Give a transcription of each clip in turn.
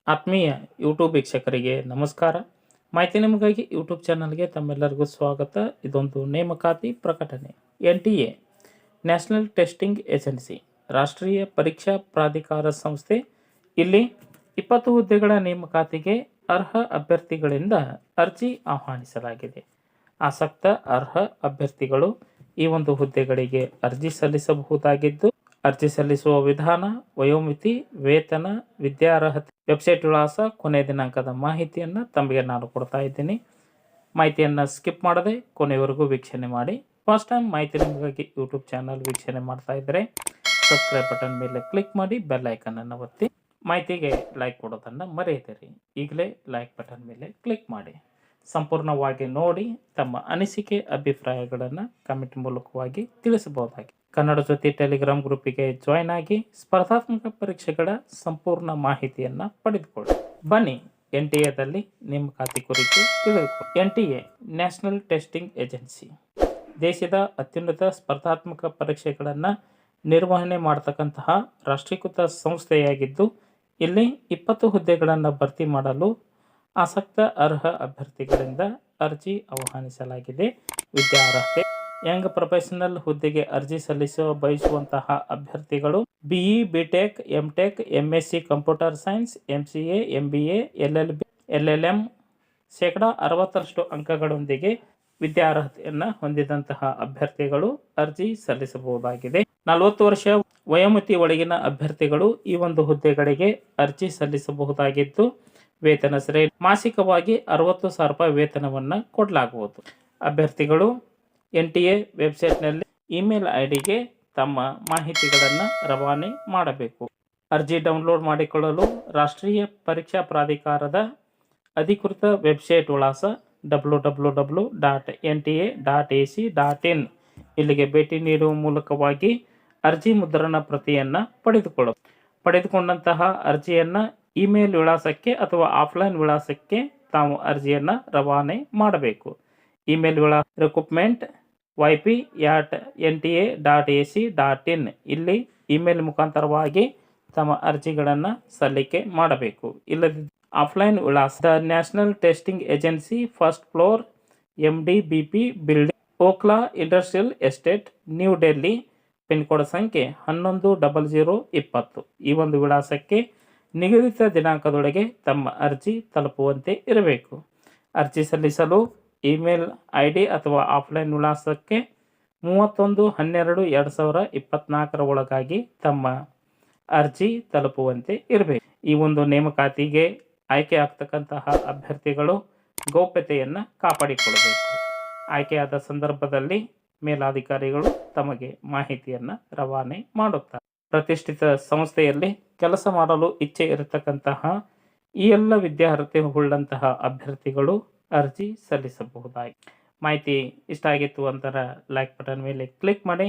ಆತ್ಮೀಯ ಯೂಟ್ಯೂಬ್ ವೀಕ್ಷಕರಿಗೆ ನಮಸ್ಕಾರ. ಮಾಹಿತಿ ನಿಮಗಾಗಿ ಯೂಟ್ಯೂಬ್ ಚಾನಲ್ಗೆ ತಮ್ಮೆಲ್ಲರಿಗೂ ಸ್ವಾಗತ. ಇದೊಂದು ನೇಮಕಾತಿ ಪ್ರಕಟಣೆ. NTA ನ್ಯಾಷನಲ್ ಟೆಸ್ಟಿಂಗ್ ಏಜೆನ್ಸಿ ರಾಷ್ಟ್ರೀಯ ಪರೀಕ್ಷಾ ಪ್ರಾಧಿಕಾರ ಸಂಸ್ಥೆ. ಇಲ್ಲಿ 20 ಹುದ್ದೆಗಳ ನೇಮಕಾತಿಗೆ ಅರ್ಹ ಅಭ್ಯರ್ಥಿಗಳಿಂದ ಅರ್ಜಿ ಆಹ್ವಾನಿಸಲಾಗಿದೆ. ಆಸಕ್ತ ಅರ್ಹ ಅಭ್ಯರ್ಥಿಗಳು ಈ ಒಂದು ಹುದ್ದೆಗಳಿಗೆ ಅರ್ಜಿ ಸಲ್ಲಿಸಬಹುದಾಗಿದ್ದು, ಅರ್ಜಿ ಸಲ್ಲಿಸುವ ವಿಧಾನ, ವಯೋಮಿತಿ, ವೇತನ, ವಿದ್ಯಾರ್ಹತೆ, ವೆಬ್ಸೈಟ್ ವಿಳಾಸ, ಕೊನೆಯ ದಿನಾಂಕದ ಮಾಹಿತಿಯನ್ನು ತಮಗೆ ನಾನು ಕೊಡ್ತಾ ಇದ್ದೀನಿ. ಮಾಹಿತಿಯನ್ನು ಸ್ಕಿಪ್ ಮಾಡದೆ ಕೊನೆಯವರೆಗೂ ವೀಕ್ಷಣೆ ಮಾಡಿ. ಫಸ್ಟ್ ಟೈಮ್ ಮಾಹಿತಿ ನಿಮಗಾಗಿ ಯೂಟ್ಯೂಬ್ ಚಾನಲ್ ವೀಕ್ಷಣೆ ಮಾಡ್ತಾ ಇದ್ದರೆ ಸಬ್ಸ್ಕ್ರೈಬ್ ಬಟನ್ ಮೇಲೆ ಕ್ಲಿಕ್ ಮಾಡಿ, ಬೆಲ್ ಐಕನನ್ನು ಒತ್ತಿ. ಮಾಹಿತಿಗೆ ಲೈಕ್ ಕೊಡೋದನ್ನು ಮರೆಯದಿರಿ. ಈಗಲೇ ಲೈಕ್ ಬಟನ್ ಮೇಲೆ ಕ್ಲಿಕ್ ಮಾಡಿ. ಸಂಪೂರ್ಣವಾಗಿ ನೋಡಿ ತಮ್ಮ ಅನಿಸಿಕೆ ಅಭಿಪ್ರಾಯಗಳನ್ನು ಕಮೆಂಟ್ ಮೂಲಕವಾಗಿ ತಿಳಿಸಬಹುದಾಗಿ. ಕನ್ನಡ ಜೊತೆ ಟೆಲಿಗ್ರಾಮ್ ಗ್ರೂಪಿಗೆ ಜಾಯ್ನ್ ಆಗಿ ಸ್ಪರ್ಧಾತ್ಮಕ ಪರೀಕ್ಷೆಗಳ ಸಂಪೂರ್ಣ ಮಾಹಿತಿಯನ್ನು ಪಡೆದುಕೊಳ್ಳಿ. ಬನ್ನಿ NTAದಲ್ಲಿ ನೇಮಕಾತಿ ಕುರಿತು ತಿಳಿದುಕೊಳ್ಳಿ. NTA ನ್ಯಾಷನಲ್ ಟೆಸ್ಟಿಂಗ್ ಏಜೆನ್ಸಿ ದೇಶದ ಅತ್ಯುನ್ನತ ಸ್ಪರ್ಧಾತ್ಮಕ ಪರೀಕ್ಷೆಗಳನ್ನು ನಿರ್ವಹಣೆ ಮಾಡತಕ್ಕಂತಹ ರಾಷ್ಟ್ರೀಕೃತ ಸಂಸ್ಥೆಯಾಗಿದ್ದು, ಇಲ್ಲಿ 20 ಹುದ್ದೆಗಳನ್ನು ಭರ್ತಿ ಮಾಡಲು ಆಸಕ್ತ ಅರ್ಹ ಅಭ್ಯರ್ಥಿಗಳಿಂದ ಅರ್ಜಿ ಆಹ್ವಾನಿಸಲಾಗಿದೆ. ವಿದ್ಯಾರ್ಹತೆ: ಯಂಗ್ ಪ್ರೊಫೆಷನಲ್ ಹುದ್ದೆಗೆ ಅರ್ಜಿ ಸಲ್ಲಿಸುವ ಬಯಸುವಂತಹ ಅಭ್ಯರ್ಥಿಗಳು BE, BTech, MTech, MSc computer science, MCA, MBA, LLB, LLM 60% ಅಂಕಗಳೊಂದಿಗೆ ವಿದ್ಯಾರ್ಹತೆಯನ್ನು ಹೊಂದಿದಂತಹ ಅಭ್ಯರ್ಥಿಗಳು ಅರ್ಜಿ ಸಲ್ಲಿಸಬಹುದಾಗಿದೆ. 40 ವರ್ಷ ವಯೋಮಿತಿ ಒಳಗಿನ ಅಭ್ಯರ್ಥಿಗಳು ಈ ಒಂದು ಹುದ್ದೆಗಳಿಗೆ ಅರ್ಜಿ ಸಲ್ಲಿಸಬಹುದಾಗಿದ್ದು, ವೇತನ ಶ್ರೇಣಿ ಮಾಸಿಕವಾಗಿ 60,000 ರೂಪಾಯಿ ವೇತನವನ್ನು ಕೊಡಲಾಗುವುದು. ಅಭ್ಯರ್ಥಿಗಳು NTA ವೆಬ್ಸೈಟ್ನಲ್ಲಿ ಇಮೇಲ್ IDಗೆ ತಮ್ಮ ಮಾಹಿತಿಗಳನ್ನು ರವಾನೆ ಮಾಡಬೇಕು. ಅರ್ಜಿ ಡೌನ್ಲೋಡ್ ಮಾಡಿಕೊಳ್ಳಲು ರಾಷ್ಟ್ರೀಯ ಪರೀಕ್ಷಾ ಪ್ರಾಧಿಕಾರದ ಅಧಿಕೃತ ವೆಬ್ಸೈಟ್ ವಿಳಾಸ www.nta.ac.in ಇಲ್ಲಿಗೆ ಭೇಟಿ ನೀಡುವ ಮೂಲಕವಾಗಿ ಅರ್ಜಿ ಮುದ್ರಣ ಪ್ರತಿಯನ್ನು ಪಡೆದುಕೊಂಡಂತಹ ಅರ್ಜಿಯನ್ನು ಇಮೇಲ್ ವಿಳಾಸಕ್ಕೆ ಅಥವಾ ಆಫ್ಲೈನ್ ವಿಳಾಸಕ್ಕೆ ತಾವು ಅರ್ಜಿಯನ್ನು ರವಾನೆ ಮಾಡಬೇಕು. ಇಮೇಲ್ ವಿಳಾಸ recruitment@nta.ac.in ಇಲ್ಲಿ ಇಮೇಲ್ ಮುಖಾಂತರವಾಗಿ ತಮ್ಮ ಅರ್ಜಿಗಳನ್ನು ಸಲ್ಲಿಕೆ ಮಾಡಬೇಕು. ಇಲ್ಲದ ಆಫ್ಲೈನ್ ವಿಳಾಸ ದ national testing agency, first floor, MDBP building, Okhla industrial estate, New Delhi, pin code ಸಂಖ್ಯೆ 110020. ಈ ಒಂದು ವಿಳಾಸಕ್ಕೆ ನಿಗದಿತ ದಿನಾಂಕದೊಳಗೆ ತಮ್ಮ ಅರ್ಜಿ ತಲುಪುವಂತೆ ಇರಬೇಕು. ಅರ್ಜಿ ಸಲ್ಲಿಸಲು ಇಮೇಲ್ ID ಅಥವಾ ಆಫ್ಲೈನ್ ವಿಳಾಸಕ್ಕೆ 31/12/2024 ಒಳಗಾಗಿ ತಮ್ಮ ಅರ್ಜಿ ತಲುಪುವಂತೆ ಇರಬೇಕು. ಈ ಒಂದು ನೇಮಕಾತಿಗೆ ಆಯ್ಕೆ ಆಗ್ತಕ್ಕಂತಹ ಅಭ್ಯರ್ಥಿಗಳು ಗೌಪ್ಯತೆಯನ್ನು ಕಾಪಾಡಿಕೊಳ್ಳಬೇಕು. ಆಯ್ಕೆಯಾದ ಸಂದರ್ಭದಲ್ಲಿ ಮೇಲಾಧಿಕಾರಿಗಳು ತಮಗೆ ಮಾಹಿತಿಯನ್ನು ರವಾನೆ ಮಾಡುತ್ತಾರೆ. ಪ್ರತಿಷ್ಠಿತ ಸಂಸ್ಥೆಯಲ್ಲಿ ಕೆಲಸ ಮಾಡಲು ಇಚ್ಛೆ ಇರತಕ್ಕಂತಹ ಈ ಎಲ್ಲ ವಿದ್ಯಾರ್ಹತೆ ಉಳ್ಳಂತಹ ಅಭ್ಯರ್ಥಿಗಳು ಅರ್ಜಿ ಸಲ್ಲಿಸಬಹುದಾಗಿ. ಮಾಹಿತಿ ಇಷ್ಟ ಆಗಿತ್ತು ಅಂತಾರೆ ಲೈಕ್ ಬಟನ್ ಮೇಲೆ ಕ್ಲಿಕ್ ಮಾಡಿ.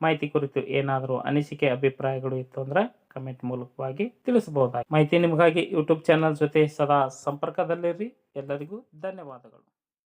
ಮಾಹಿತಿ ಕುರಿತು ಏನಾದರೂ ಅನಿಸಿಕೆ ಅಭಿಪ್ರಾಯಗಳು ಇತ್ತು ಅಂದರೆ ಕಮೆಂಟ್ ಮೂಲಕವಾಗಿ ತಿಳಿಸಬಹುದಾಗಿ. ಮಾಹಿತಿ ನಿಮಗಾಗಿ ಯೂಟ್ಯೂಬ್ ಚಾನಲ್ ಜೊತೆ ಸದಾ ಸಂಪರ್ಕದಲ್ಲಿರಿ. ಎಲ್ಲರಿಗೂ ಧನ್ಯವಾದಗಳು.